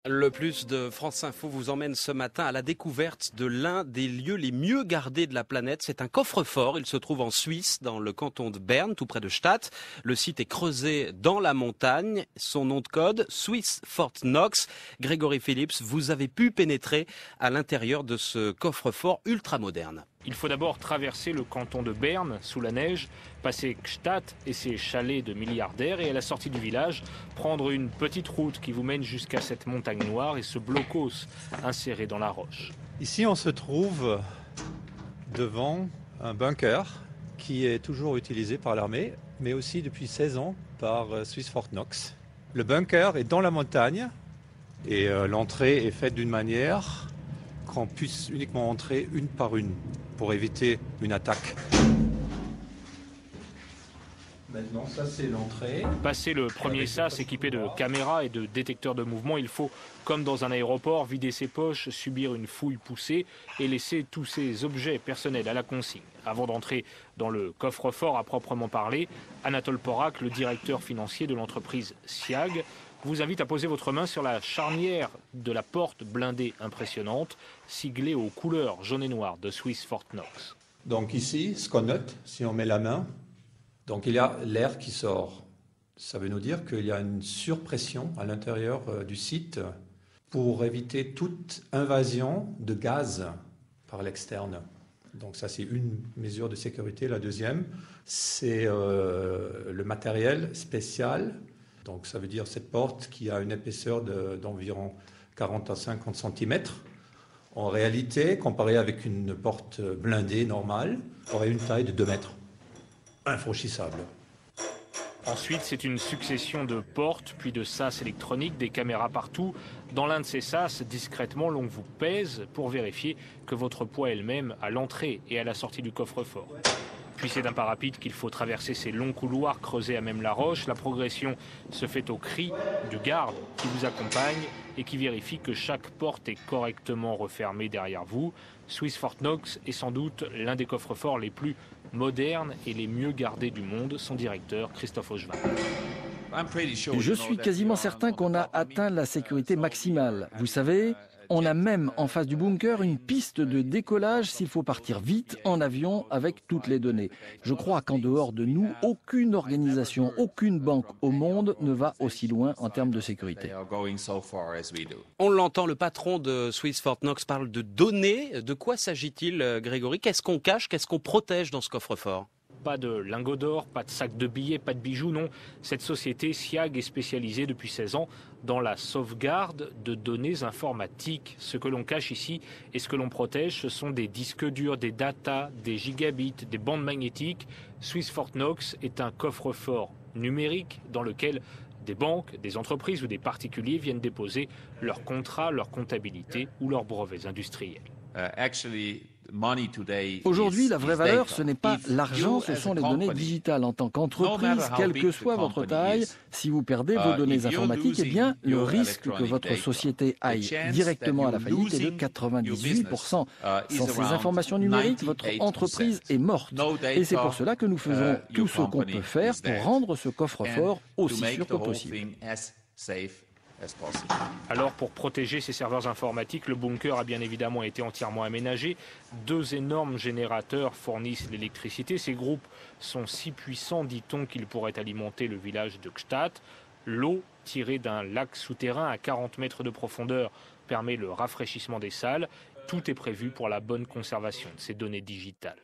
Le plus de France Info vous emmène ce matin à la découverte de l'un des lieux les mieux gardés de la planète. C'est un coffre-fort. Il se trouve en Suisse, dans le canton de Berne, tout près de Stade. Le site est creusé dans la montagne. Son nom de code, Swiss Fort Knox. Grégory Phillips, vous avez pu pénétrer à l'intérieur de ce coffre-fort ultra moderne. Il faut d'abord traverser le canton de Berne sous la neige, passer Gstaad et ses chalets de milliardaires et à la sortie du village, prendre une petite route qui vous mène jusqu'à cette montagne noire et ce blocos inséré dans la roche. Ici, on se trouve devant un bunker qui est toujours utilisé par l'armée, mais aussi depuis 16 ans par Swiss Fort Knox. Le bunker est dans la montagne et l'entrée est faite d'une manière qu'on puisse uniquement entrer une par une pour éviter une attaque. Maintenant, ça c'est l'entrée. Passer le premier sas équipé de caméras et de détecteurs de mouvement, il faut, comme dans un aéroport, vider ses poches, subir une fouille poussée et laisser tous ses objets personnels à la consigne. Avant d'entrer dans le coffre-fort à proprement parler, Anatole Porak, le directeur financier de l'entreprise SIAG, vous invite à poser votre main sur la charnière de la porte blindée impressionnante, siglée aux couleurs jaune et noir de Swiss Fort Knox. Donc ici, ce qu'on note, si on met la main, donc il y a l'air qui sort. Ça veut nous dire qu'il y a une surpression à l'intérieur du site pour éviter toute invasion de gaz par l'externe. Donc ça, c'est une mesure de sécurité. La deuxième, c'est le matériel spécial. Donc ça veut dire cette porte qui a une épaisseur d'environ 40 à 50 cm. En réalité, comparé avec une porte blindée normale, aurait une taille de 2 mètres. Infranchissable. Ensuite, c'est une succession de portes, puis de sas électroniques, des caméras partout. Dans l'un de ces sas, discrètement, l'on vous pèse pour vérifier que votre poids est le même à l'entrée et à la sortie du coffre-fort. Puis c'est d'un pas rapide qu'il faut traverser ces longs couloirs creusés à même la roche. La progression se fait au cri du garde qui vous accompagne et qui vérifie que chaque porte est correctement refermée derrière vous. Swiss Fort Knox est sans doute l'un des coffres-forts les plus modernes et les mieux gardés du monde. Son directeur, Christophe Augeval. Je suis quasiment certain qu'on a atteint la sécurité maximale. Vous savez, on a même en face du bunker une piste de décollage s'il faut partir vite en avion avec toutes les données. Je crois qu'en dehors de nous, aucune organisation, aucune banque au monde ne va aussi loin en termes de sécurité. On l'entend, le patron de Swiss Fort Knox parle de données. De quoi s'agit-il, Grégory? Qu'est-ce qu'on cache, qu'est-ce qu'on protège dans ce coffre-fort? Pas de lingots d'or, pas de sacs de billets, pas de bijoux, non. Cette société SIAG est spécialisée depuis 16 ans dans la sauvegarde de données informatiques. Ce que l'on cache ici et ce que l'on protège, ce sont des disques durs, des datas, des gigabits, des bandes magnétiques. Swiss Fort Knox est un coffre-fort numérique dans lequel des banques, des entreprises ou des particuliers viennent déposer leurs contrats, leur comptabilité ou leurs brevets industriels. Aujourd'hui, la vraie valeur, ce n'est pas l'argent, ce sont les données digitales. En tant qu'entreprise, quelle que soit votre taille, si vous perdez vos données informatiques, eh bien, le risque que votre société aille directement à la faillite est de 98%. Sans ces informations numériques, votre entreprise est morte. Et c'est pour cela que nous faisons tout ce qu'on peut faire pour rendre ce coffre-fort aussi sûr que possible. Alors, pour protéger ces serveurs informatiques, le bunker a bien évidemment été entièrement aménagé. 2 énormes générateurs fournissent l'électricité. Ces groupes sont si puissants, dit-on, qu'ils pourraient alimenter le village de Gstaad. L'eau tirée d'un lac souterrain à 40 mètres de profondeur permet le rafraîchissement des salles. Tout est prévu pour la bonne conservation de ces données digitales.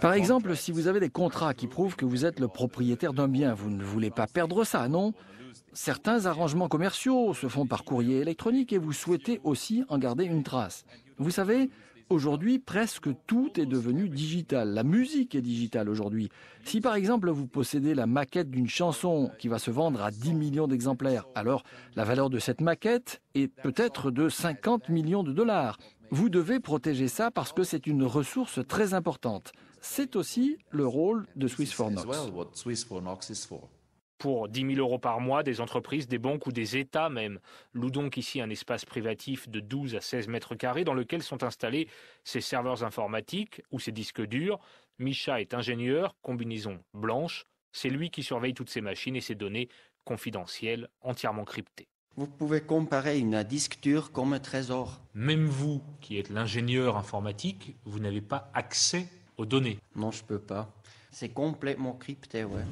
Par exemple, si vous avez des contrats qui prouvent que vous êtes le propriétaire d'un bien, vous ne voulez pas perdre ça, non ? Certains arrangements commerciaux se font par courrier électronique et vous souhaitez aussi en garder une trace. Vous savez, aujourd'hui, presque tout est devenu digital. La musique est digitale aujourd'hui. Si par exemple vous possédez la maquette d'une chanson qui va se vendre à 10 millions d'exemplaires, alors la valeur de cette maquette est peut-être de 50 millions de dollars. Vous devez protéger ça parce que c'est une ressource très importante. C'est aussi le rôle de Swiss Fort Knox. Pour 10 000 € par mois, des entreprises, des banques ou des États même louent donc ici un espace privatif de 12 à 16 mètres carrés dans lequel sont installés ces serveurs informatiques ou ces disques durs. Misha est ingénieur, combinaison blanche. C'est lui qui surveille toutes ces machines et ces données confidentielles entièrement cryptées. Vous pouvez comparer une disque dur comme un trésor. Même vous, qui êtes l'ingénieur informatique, vous n'avez pas accès aux données. Non, je peux pas. C'est complètement crypté, ouais.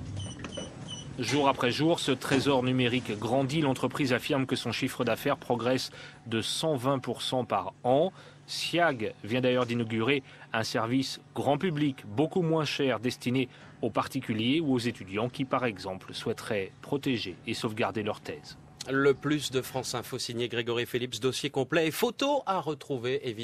Jour après jour, ce trésor numérique grandit. L'entreprise affirme que son chiffre d'affaires progresse de 120% par an. SIAG vient d'ailleurs d'inaugurer un service grand public beaucoup moins cher destiné aux particuliers ou aux étudiants qui, par exemple, souhaiteraient protéger et sauvegarder leur thèse. Le plus de France Info signé Grégory Phillips, dossier complet et photos à retrouver évidemment.